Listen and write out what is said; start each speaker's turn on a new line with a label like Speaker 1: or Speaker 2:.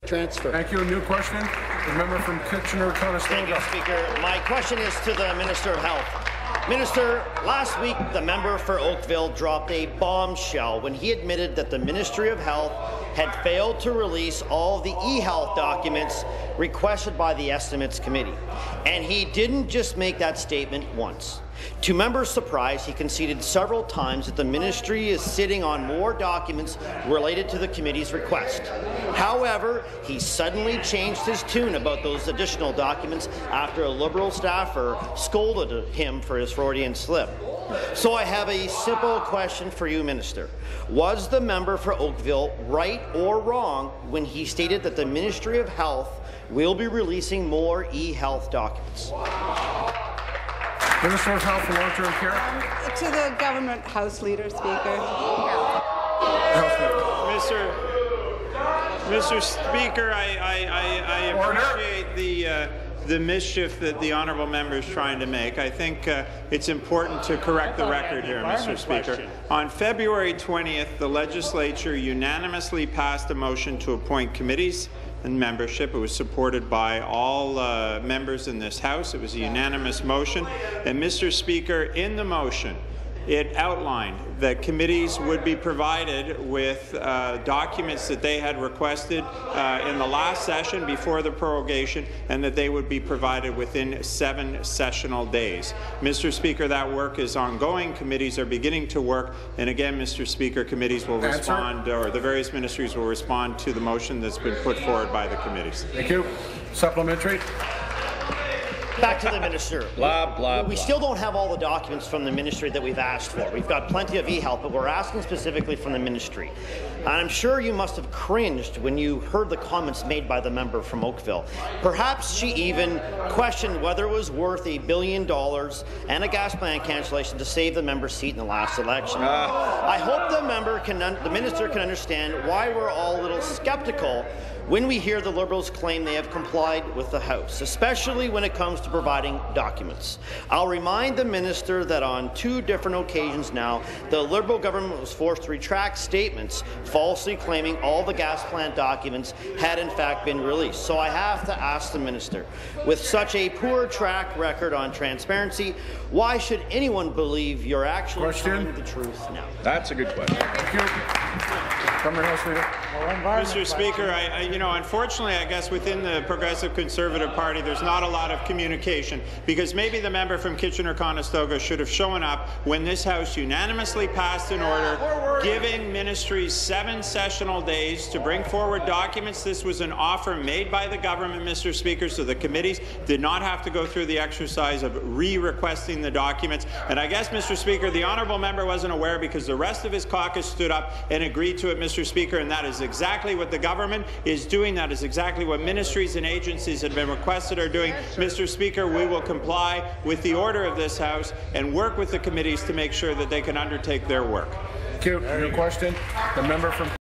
Speaker 1: transfer.
Speaker 2: Thank you. A new question. The member from Kitchener-Conestoga.
Speaker 3: Thank you, Speaker. My question is to the Minister of Health. Minister, last week the member for Oakville dropped a bombshell when he admitted that the Ministry of Health had failed to release all the eHealth documents requested by the Estimates Committee. And he didn't just make that statement once. To members' surprise, he conceded several times that the ministry is sitting on more documents related to the committee's request. However, he suddenly changed his tune about those additional documents after a Liberal staffer scolded him for his Freudian slip. So I have a simple question for you, Minister. Was the member for Oakville right or wrong when he stated that the Ministry of Health will be releasing more eHealth documents?
Speaker 2: Minister of Health and Long-Term Care.
Speaker 4: To the Government House Leader, Speaker.
Speaker 5: Mr. Speaker, I appreciate the mischief that the honourable member is trying to make. I think it's important to correct the record here, Mr. Speaker. On February 20th, the legislature unanimously passed a motion to appoint committees and membership. It was supported by all members in this House. It was a unanimous motion. And, Mr. Speaker, in the motion, it outlined that committees would be provided with documents that they had requested in the last session before the prorogation, and that they would be provided within 7 sessional days. Mr. Speaker, that work is ongoing. Committees are beginning to work. And again, Mr. Speaker, committees will respond, or the various ministries will respond to the motion that's been put forward by the committees.
Speaker 2: Thank you. Supplementary.
Speaker 3: Back to the minister.
Speaker 1: We
Speaker 3: still don't have all the documents from the ministry that we've asked for. We've got plenty of eHealth, but we're asking specifically from the ministry. And I'm sure you must have cringed when you heard the comments made by the member from Oakville. Perhaps she even questioned whether it was worth $1 billion and a gas plan cancellation to save the member's seat in the last election. I hope the minister can understand why we're all a little skeptical when we hear the Liberals claim they have complied with the House, especially when it comes to providing documents. I'll remind the minister that on 2 different occasions now, the Liberal government was forced to retract statements falsely claiming all the gas plant documents had in fact been released. So I have to ask the minister, with such a poor track record on transparency, why should anyone believe you're actually telling the truth now?
Speaker 1: That's a good question.
Speaker 2: Thank you.
Speaker 5: Mr. Speaker, unfortunately, I guess within the Progressive Conservative Party, there's not a lot of communication, because maybe the member from Kitchener-Conestoga should have shown up when this House unanimously passed an order giving ministries 7 sessional days to bring forward documents. This was an offer made by the government, Mr. Speaker, so the committees did not have to go through the exercise of re-requesting the documents. And I guess, Mr. Speaker, the honourable member wasn't aware because the rest of his caucus stood up and agreed to it, Mr. Speaker, and that is exactly what the government is doing. That is exactly what ministries and agencies that have been requested are doing. Mr. Speaker, we will comply with the order of this House and work with the committees to make sure that they can undertake their work.
Speaker 2: Thank you. New question. The member from